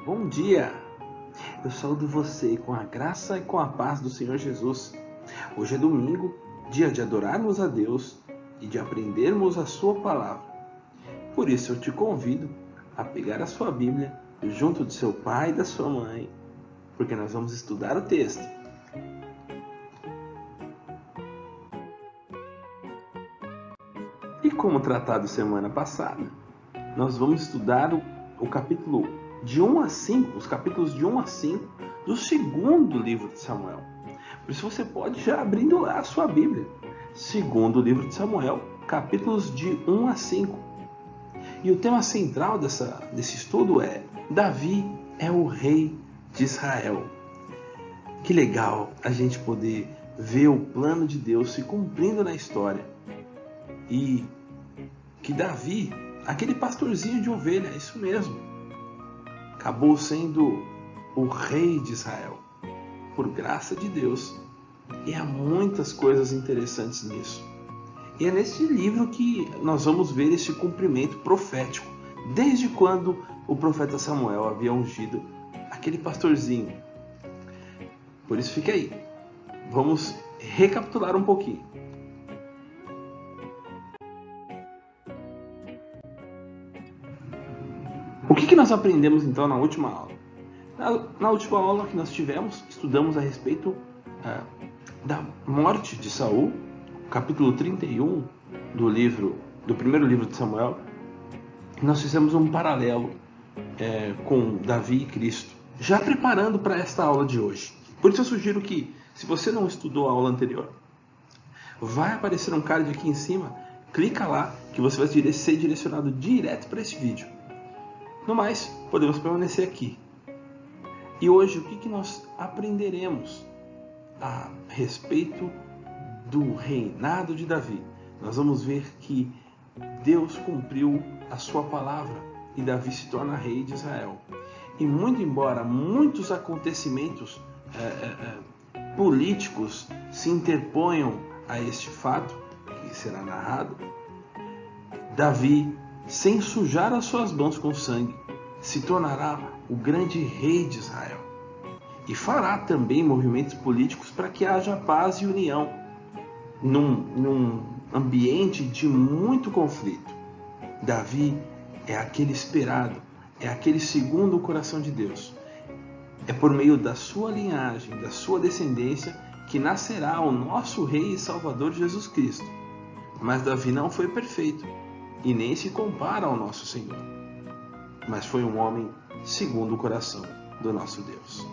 Bom dia! Eu saúdo você com a graça e com a paz do Senhor Jesus. Hoje é domingo, dia de adorarmos a Deus e de aprendermos a sua palavra. Por isso eu te convido a pegar a sua Bíblia junto de seu pai e da sua mãe, porque nós vamos estudar o texto. E como tratado semana passada, nós vamos estudar o capítulo de 1 a 5, os capítulos de 1 a 5 do segundo livro de Samuel. Por isso você pode já abrindo lá a sua Bíblia. Segundo livro de Samuel, capítulos de 1 a 5. E o tema central desse estudo é: Davi é o rei de Israel. Que legal a gente poder ver o plano de Deus se cumprindo na história. E que Davi, aquele pastorzinho de ovelha, é isso mesmo, acabou sendo o rei de Israel, por graça de Deus. E há muitas coisas interessantes nisso. E é nesse livro que nós vamos ver esse cumprimento profético, desde quando o profeta Samuel havia ungido aquele pastorzinho. Por isso fica aí, vamos recapitular um pouquinho. O que nós aprendemos então na última aula? Na última aula que nós tivemos, estudamos a respeito da morte de Saul, capítulo 31 do primeiro livro de Samuel. Nós fizemos um paralelo com Davi e Cristo, já preparando para esta aula de hoje. Por isso eu sugiro que, se você não estudou a aula anterior, vai aparecer um card aqui em cima, clica lá que você vai ser direcionado direto para esse vídeo. No mais, podemos permanecer aqui. E hoje, o que nós aprenderemos a respeito do reinado de Davi? Nós vamos ver que Deus cumpriu a sua palavra e Davi se torna rei de Israel. E muito embora muitos acontecimentos políticos se interponham a este fato, que será narrado, Davi, sem sujar as suas mãos com sangue, se tornará o grande rei de Israel. E fará também movimentos políticos para que haja paz e união num ambiente de muito conflito. Davi é aquele esperado, é aquele segundo o coração de Deus. É por meio da sua linhagem, da sua descendência, que nascerá o nosso Rei e Salvador Jesus Cristo. Mas Davi não foi perfeito e nem se compara ao nosso Senhor, mas foi um homem segundo o coração do nosso Deus.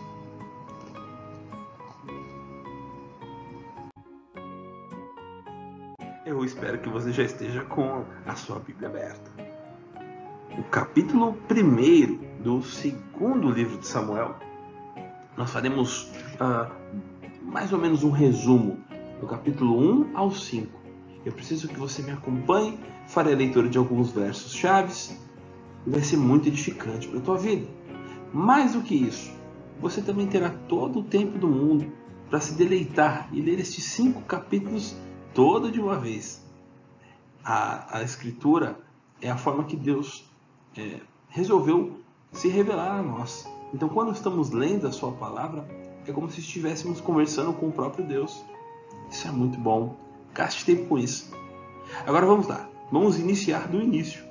Eu espero que você já esteja com a sua Bíblia aberta. O capítulo 1 do segundo livro de Samuel, nós faremos mais ou menos um resumo do capítulo 1 ao 5. Eu preciso que você me acompanhe, farei a leitura de alguns versos chaves e vai ser muito edificante para a tua vida. Mais do que isso, você também terá todo o tempo do mundo para se deleitar e ler estes 5 capítulos todo de uma vez. A Escritura é a forma que Deus resolveu se revelar a nós. Então, quando estamos lendo a sua palavra, é como se estivéssemos conversando com o próprio Deus. Isso é muito bom. Gaste tempo com isso. Agora vamos lá. Vamos iniciar do início.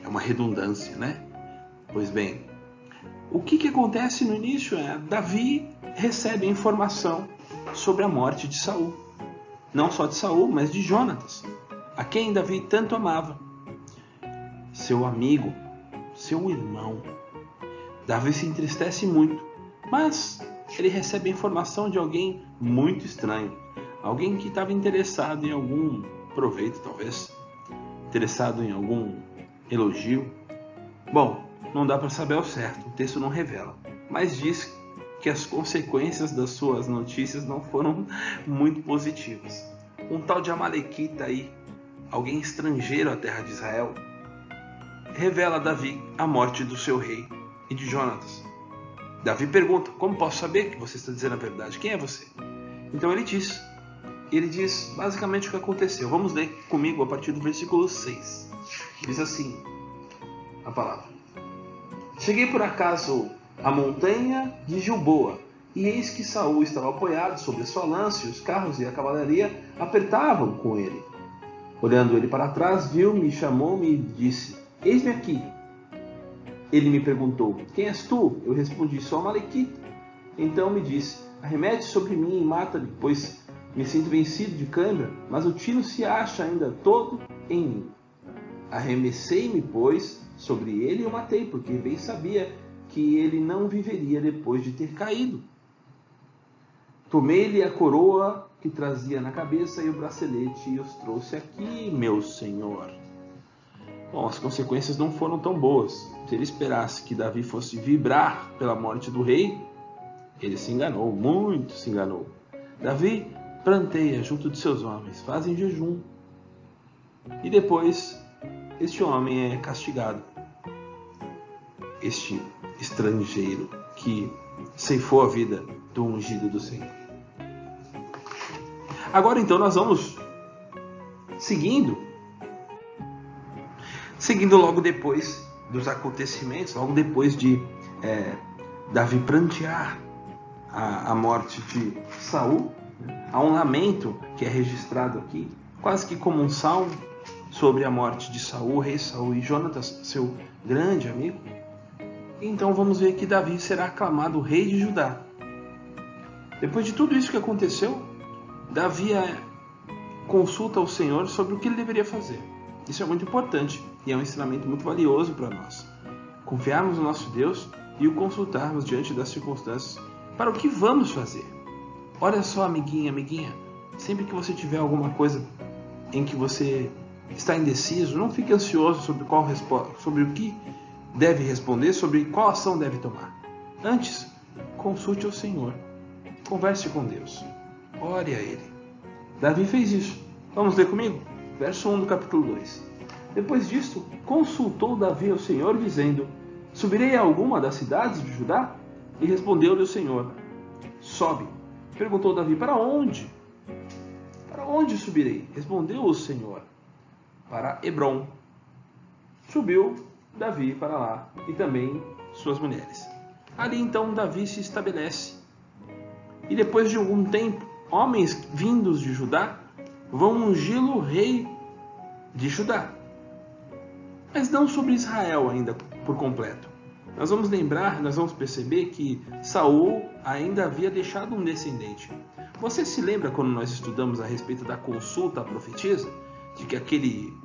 É uma redundância, né? Pois bem, o que acontece no início é Davi recebe informação sobre a morte de Saul. Não só de Saul, mas de Jonatas, a quem Davi tanto amava. Seu amigo, seu irmão. Davi se entristece muito, mas ele recebe a informação de alguém muito estranho. Alguém que estava interessado em algum proveito, talvez. Interessado em algum elogio. Bom, não dá para saber ao certo, o texto não revela. Mas diz que as consequências das suas notícias não foram muito positivas. Um tal de Amalequita aí, alguém estrangeiro à terra de Israel, revela a Davi a morte do seu rei e de Jonatas. Davi pergunta: como posso saber que você está dizendo a verdade? Quem é você? Então ele diz basicamente o que aconteceu. Vamos ler comigo a partir do versículo 6. Diz assim a palavra: cheguei por acaso a montanha de Gilboa. E eis que Saul estava apoiado sobre a sua lança, e os carros e a cavalaria apertavam com ele. Olhando ele para trás, viu-me, chamou-me e disse: Eis-me aqui. Ele me perguntou: Quem és tu? Eu respondi: Sou Amalequita. Então me disse: Arremete sobre mim e mata-me, pois me sinto vencido de cãibra, mas o tino se acha ainda todo em mim. Arremessei-me, pois, sobre ele e o matei, porque bem sabia que ele não viveria depois de ter caído. Tomei-lhe a coroa que trazia na cabeça e o bracelete e os trouxe aqui, meu senhor. Bom, as consequências não foram tão boas. Se ele esperasse que Davi fosse vibrar pela morte do rei, ele se enganou, muito se enganou. Davi pranteia junto de seus homens, fazem jejum. E depois, este homem é castigado. Este estrangeiro que ceifou a vida do ungido do Senhor. Agora então nós vamos seguindo logo depois dos acontecimentos, logo depois de Davi prantear a morte de Saul. Há um lamento que é registrado aqui, quase que como um salmo, sobre a morte de Saul, rei Saul e Jonatas, seu grande amigo. Então vamos ver que Davi será aclamado rei de Judá. Depois de tudo isso que aconteceu, Davi consulta ao Senhor sobre o que ele deveria fazer. Isso é muito importante e é um ensinamento muito valioso para nós. Confiarmos no nosso Deus e o consultarmos diante das circunstâncias para o que vamos fazer. Olha só, amiguinha, sempre que você tiver alguma coisa em que você está indeciso, não fique ansioso sobre o que deve responder, sobre qual ação deve tomar. Antes, consulte o Senhor. Converse com Deus. Ore a Ele. Davi fez isso. Vamos ler comigo? Verso 1 do capítulo 2. Depois disto, consultou Davi ao Senhor, dizendo: Subirei a alguma das cidades de Judá? E respondeu-lhe o Senhor: Sobe. Perguntou Davi: Para onde? Para onde subirei? Respondeu o Senhor: Para Hebrom. Subiu Davi para lá, e também suas mulheres. Ali então Davi se estabelece. E depois de algum tempo, homens vindos de Judá vão ungí-lo rei de Judá. Mas não sobre Israel ainda por completo. Nós vamos perceber que Saul ainda havia deixado um descendente. Você se lembra quando nós estudamos a respeito da consulta à profetisa? De que aquele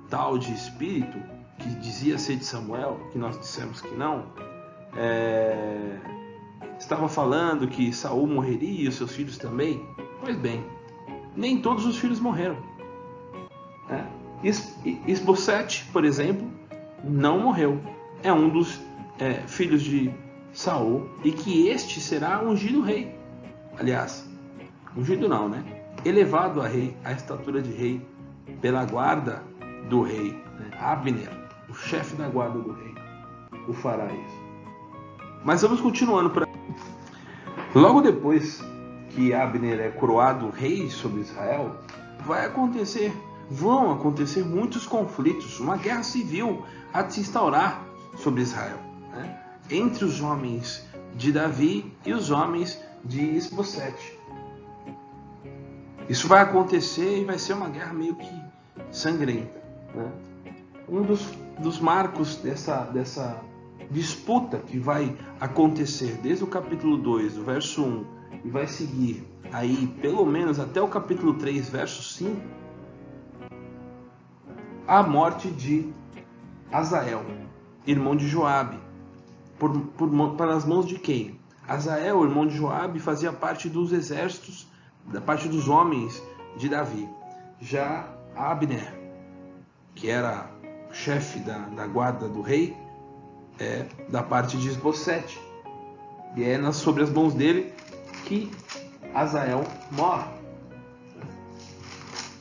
tal de espírito que dizia ser de Samuel, que nós dissemos que não, estava falando que Saul morreria e os seus filhos também? Pois bem, nem todos os filhos morreram. Isbosete, por exemplo, não morreu. É um dos filhos de Saul, e que este será ungido rei. Aliás, ungido não, né? Elevado a rei, à estatura de rei, pela guarda do rei, né? Abner, o chefe da guarda do rei, o fará isso. Mas vamos continuando por aqui. Logo depois que Abner é coroado rei sobre Israel, vão acontecer muitos conflitos, uma guerra civil a se instaurar sobre Israel, né? Entre os homens de Davi e os homens de Isbosete. Isso vai acontecer e vai ser uma guerra meio que sangrenta, né? Um dos marcos dessa disputa que vai acontecer desde o capítulo 2, do verso 1, e vai seguir aí pelo menos até o capítulo 3, verso 5, a morte de Azael, irmão de Joabe, pelas mãos de quem? Azael, irmão de Joabe, fazia parte dos exércitos, da parte dos homens de Davi. Já Abner, que era chefe da guarda do rei, da parte de Isbosete. E é sobre as mãos dele que Azael morre.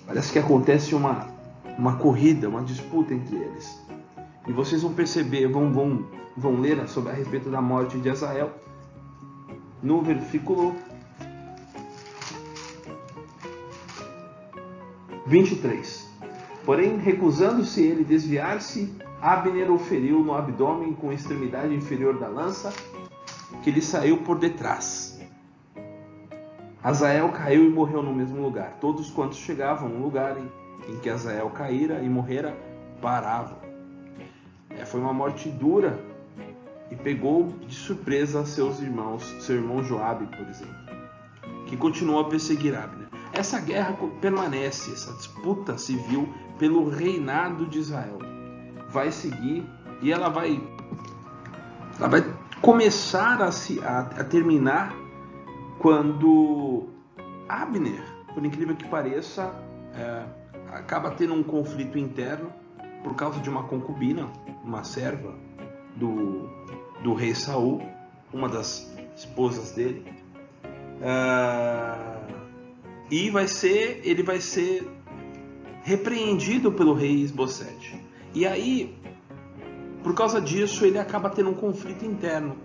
Parece que acontece uma corrida, uma disputa entre eles. E vocês vão perceber, vão ler a respeito da morte de Azael no versículo 23. Porém, recusando-se ele desviar-se, Abner o feriu no abdômen com a extremidade inferior da lança, que ele saiu por detrás. Azael caiu e morreu no mesmo lugar. Todos quantos chegavam no lugar em que Azael caíra e morrera, paravam. Foi uma morte dura e pegou de surpresa seus irmãos, seu irmão Joabe, por exemplo, que continuou a perseguir Abner. Essa guerra permanece, essa disputa civil pelo reinado de Israel vai seguir e ela vai começar a terminar quando Abner, por incrível que pareça, acaba tendo um conflito interno por causa de uma concubina, uma serva do rei Saul, uma das esposas dele, e ele vai ser repreendido pelo rei Isbosete. E aí, por causa disso, ele acaba tendo um conflito interno.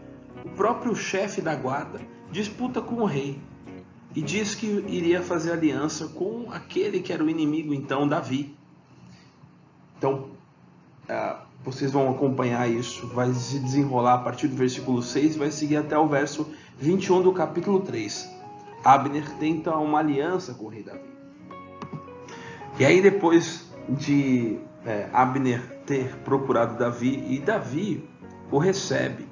O próprio chefe da guarda disputa com o rei e diz que iria fazer aliança com aquele que era o inimigo, então, Davi. Então, vocês vão acompanhar isso, vai se desenrolar a partir do versículo 6 e vai seguir até o verso 21 do capítulo 3. Abner tenta uma aliança com o rei Davi. E aí, depois de Abner ter procurado Davi, e Davi o recebe.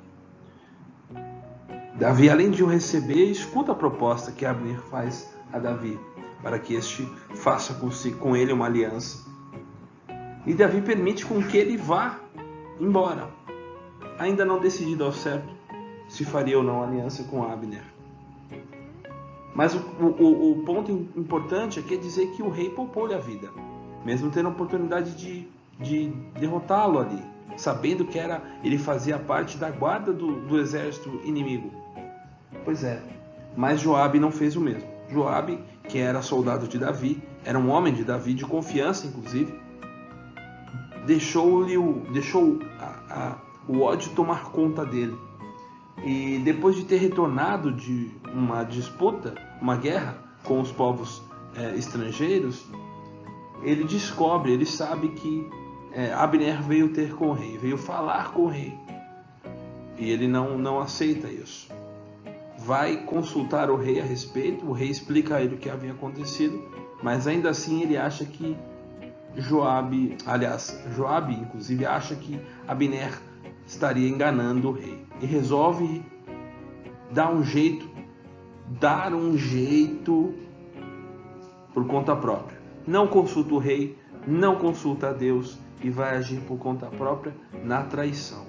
Davi, além de o receber, escuta a proposta que Abner faz a Davi, para que este faça com ele uma aliança. E Davi permite com que ele vá embora, ainda não decidido ao certo se faria ou não aliança com Abner. Mas o ponto importante aqui é dizer que o rei poupou-lhe a vida, mesmo tendo a oportunidade de derrotá-lo ali, sabendo que ele fazia parte da guarda do exército inimigo. Pois é, mas Joabe não fez o mesmo. Joabe, que era soldado de Davi, era um homem de Davi, de confiança inclusive, deixou o ódio tomar conta dele. E depois de ter retornado de uma disputa, uma guerra com os povos estrangeiros, ele sabe que Abner veio ter com o rei, veio falar com o rei. E ele não aceita isso. Vai consultar o rei a respeito, o rei explica a ele o que havia acontecido, mas ainda assim ele acha que Joabe inclusive acha que Abner estaria enganando o rei. E resolve dar um jeito por conta própria. Não consulta o rei, não consulta a Deus e vai agir por conta própria na traição.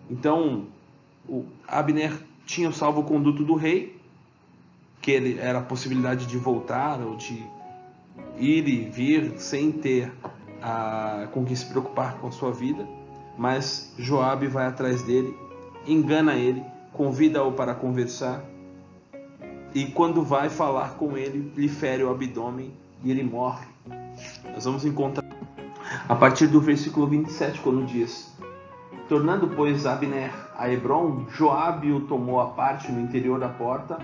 Então, Abner tinha o salvo-conduto do rei, que era a possibilidade de voltar ou de ir e vir sem ter com que se preocupar com a sua vida, mas Joabe vai atrás dele, engana ele, convida-o para conversar e quando vai falar com ele, lhe fere o abdômen e ele morre. Nós vamos encontrar a partir do versículo 27, quando diz: tornando, pois, Abner a Hebrom, Joabe o tomou à parte no interior da porta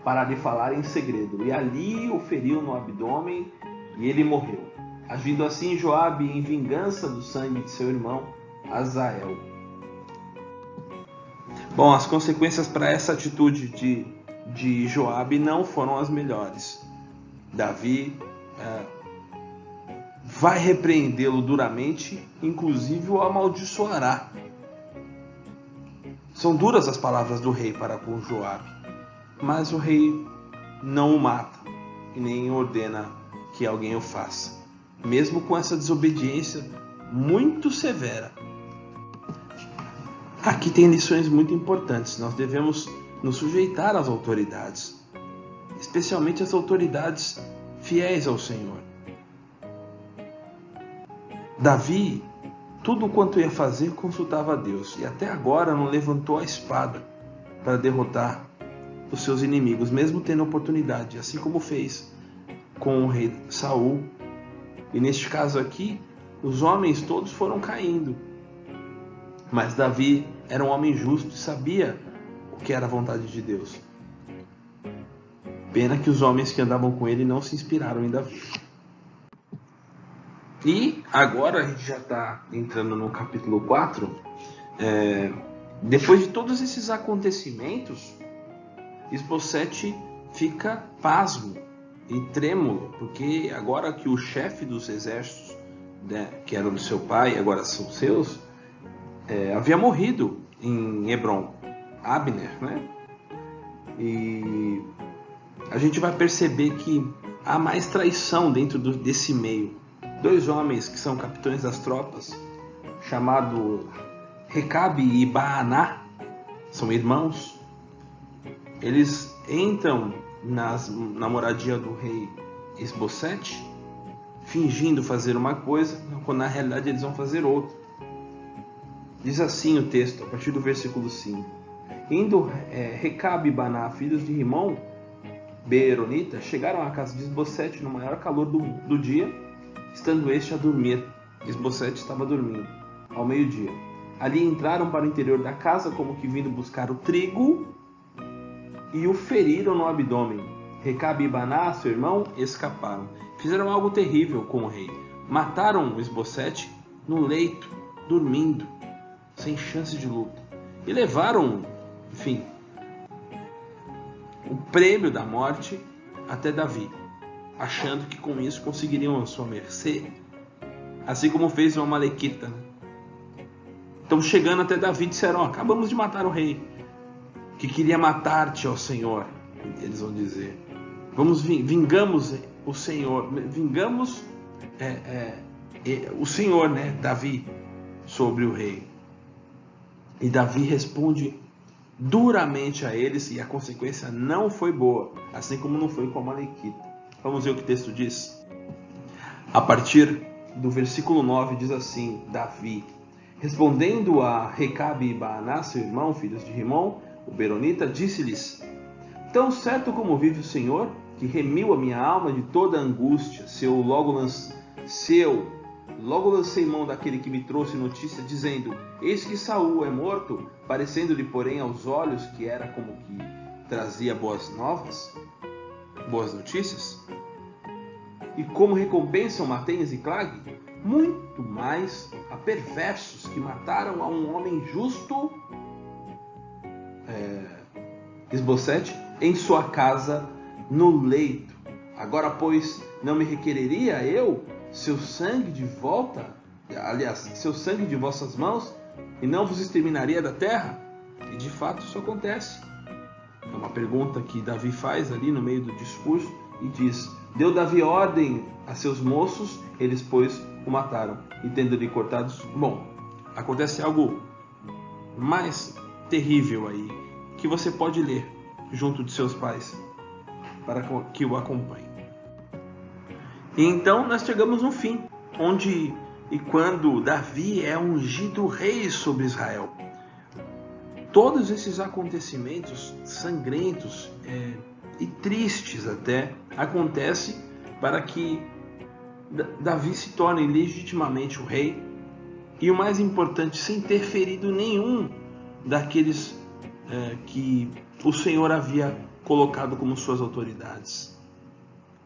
para lhe falar em segredo, e ali o feriu no abdômen e ele morreu. Agindo assim Joabe em vingança do sangue de seu irmão Azael. Bom, as consequências para essa atitude de Joabe não foram as melhores. Davi vai repreendê-lo duramente, inclusive o amaldiçoará. São duras as palavras do rei para com Joabe, mas o rei não o mata e nem ordena que alguém o faça, mesmo com essa desobediência muito severa. Aqui tem lições muito importantes. Nós devemos nos sujeitar às autoridades, especialmente às autoridades fiéis ao Senhor. Davi, tudo quanto ia fazer, consultava a Deus, e até agora não levantou a espada para derrotar os seus inimigos, mesmo tendo oportunidade, assim como fez com o rei Saul. E neste caso aqui, os homens todos foram caindo, mas Davi era um homem justo e sabia o que era a vontade de Deus. Pena que os homens que andavam com ele não se inspiraram em Davi. E agora a gente já está entrando no capítulo 4. Depois de todos esses acontecimentos, Isbosete fica pasmo e trêmulo, porque agora que o chefe dos exércitos, né, que era do seu pai, agora são seus, havia morrido em Hebron, Abner, né? E a gente vai perceber que há mais traição dentro desse meio. Dois homens que são capitães das tropas, chamados Recabe e Baaná, são irmãos. Eles entram na moradia do rei Isbosete, fingindo fazer uma coisa, quando na realidade eles vão fazer outra. Diz assim o texto, a partir do versículo 5. Indo Recabe e Baaná, filhos de Rimão, Beeronita, chegaram à casa de Isbosete no maior calor do dia, estando este a dormir. Isbosete estava dormindo, ao meio-dia. Ali entraram para o interior da casa, como que vindo buscar o trigo, e o feriram no abdômen. Recabe e Baaná, seu irmão, escaparam. Fizeram algo terrível com o rei. Mataram Isbosete no leito, dormindo, sem chance de luta. E levaram, enfim, o prêmio da morte até Davi, achando que com isso conseguiriam a sua mercê, assim como fez o Amalequita. Então, chegando até Davi, disseram: acabamos de matar o rei, que queria matar-te, ó Senhor. Eles vão dizer: vingamos o Senhor, vingamos o Senhor, né, Davi, sobre o rei. E Davi responde duramente a eles, e a consequência não foi boa, assim como não foi com a Amalequita. Vamos ver o que o texto diz. A partir do versículo 9 diz assim: Davi, respondendo a Recabe e Baaná, seu irmão, filhos de Rimão, o Beeronita, disse-lhes: tão certo como vive o Senhor, que remiu a minha alma de toda angústia, se eu logo lancei mão daquele que me trouxe notícia, dizendo: eis que Saul é morto, parecendo-lhe, porém, aos olhos que era como que trazia boas novas, boas notícias. E como recompensam matei em Ziclag, muito mais a perversos que mataram a um homem justo, Isbosete, em sua casa, no leito. Agora, pois, não me requereria eu seu sangue de volta, aliás, seu sangue de vossas mãos, e não vos exterminaria da terra? E de fato isso acontece. É uma pergunta que Davi faz ali no meio do discurso e diz: deu Davi ordem a seus moços, eles pois o mataram, e tendo-lhe cortados. Bom, acontece algo mais terrível aí, que você pode ler junto de seus pais, para que o acompanhem. E então nós chegamos no fim, onde e quando Davi é ungido rei sobre Israel. Todos esses acontecimentos sangrentos e tristes até acontecem para que Davi se torne legitimamente o rei, e o mais importante, sem ter ferido nenhum daqueles que o Senhor havia colocado como suas autoridades.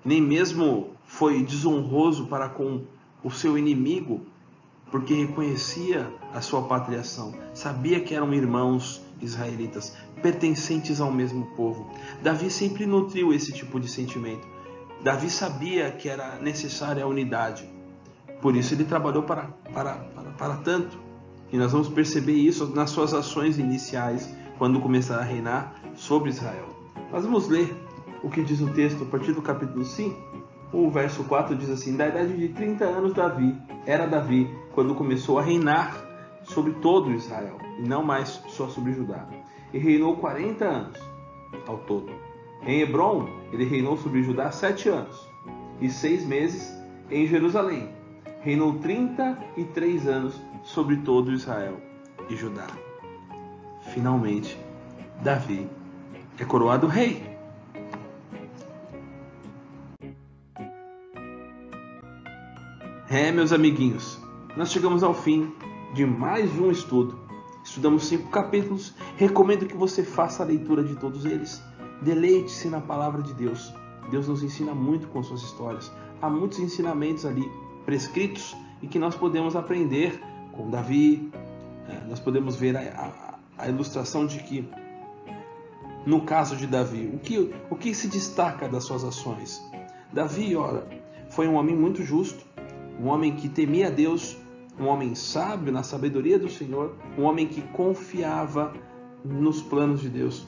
Nem mesmo foi desonroso para com o seu inimigo, porque reconhecia a sua patriação, sabia que eram irmãos israelitas, pertencentes ao mesmo povo. Davi sempre nutriu esse tipo de sentimento. Davi sabia que era necessária a unidade, por isso ele trabalhou para tanto. E nós vamos perceber isso nas suas ações iniciais, quando começar a reinar sobre Israel. Nós vamos ler o que diz o texto a partir do capítulo 5. O verso 4 diz assim: da idade de 30 anos era Davi, quando começou a reinar sobre todo Israel, e não mais só sobre Judá. E reinou 40 anos ao todo. Em Hebron, ele reinou sobre Judá 7 anos, e 6 meses em Jerusalém. Reinou 33 anos sobre todo Israel e Judá. Finalmente, Davi é coroado rei. Meus amiguinhos, nós chegamos ao fim de mais um estudo. Estudamos 5 capítulos. Recomendo que você faça a leitura de todos eles. Deleite-se na palavra de Deus. Deus nos ensina muito com suas histórias. Há muitos ensinamentos ali prescritos e que nós podemos aprender com Davi. Nós podemos ver a ilustração de que, no caso de Davi, o que se destaca das suas ações? Davi, ora, foi um homem muito justo, um homem que temia a Deus, um homem sábio na sabedoria do Senhor, um homem que confiava nos planos de Deus,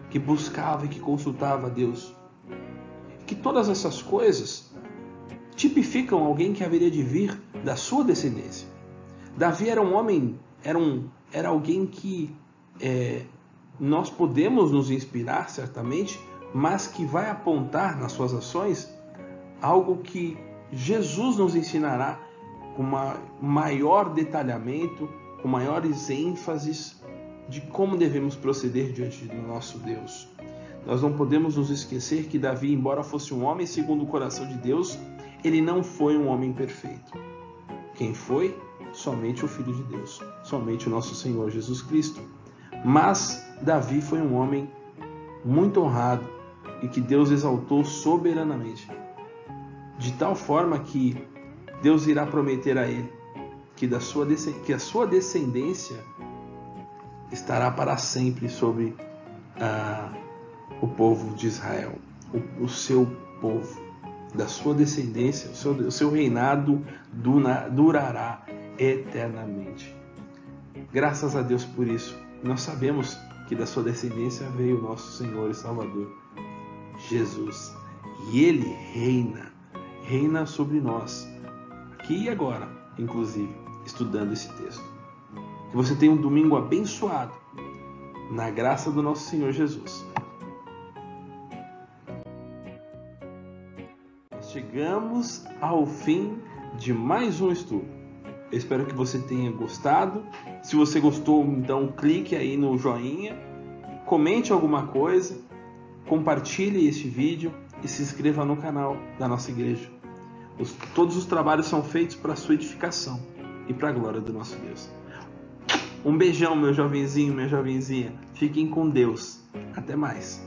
que buscava e que consultava a Deus. Que todas essas coisas tipificam alguém que haveria de vir da sua descendência. Davi era um homem, era alguém que nós podemos nos inspirar certamente, mas que vai apontar nas suas ações algo que Jesus nos ensinará com maior detalhamento, com maiores ênfases de como devemos proceder diante do nosso Deus. Nós não podemos nos esquecer que Davi, embora fosse um homem segundo o coração de Deus, ele não foi um homem perfeito. Quem foi? Somente o Filho de Deus, somente o nosso Senhor Jesus Cristo. Mas Davi foi um homem muito honrado e que Deus exaltou soberanamente, de tal forma que Deus irá prometer a ele que a sua descendência estará para sempre sobre o povo de Israel, o seu povo, da sua descendência, o seu reinado durará eternamente. Graças a Deus por isso. Nós sabemos que da sua descendência veio o nosso Senhor e Salvador, Jesus. E Ele reina sobre nós, aqui e agora, inclusive, estudando esse texto. Que você tenha um domingo abençoado, na graça do nosso Senhor Jesus. Chegamos ao fim de mais um estudo. Eu espero que você tenha gostado. Se você gostou, então clique aí no joinha, comente alguma coisa, compartilhe este vídeo e se inscreva no canal da nossa igreja. Todos os trabalhos são feitos para a sua edificação e para a glória do nosso Deus. Um beijão, meu jovenzinho, minha jovenzinha. Fiquem com Deus. Até mais.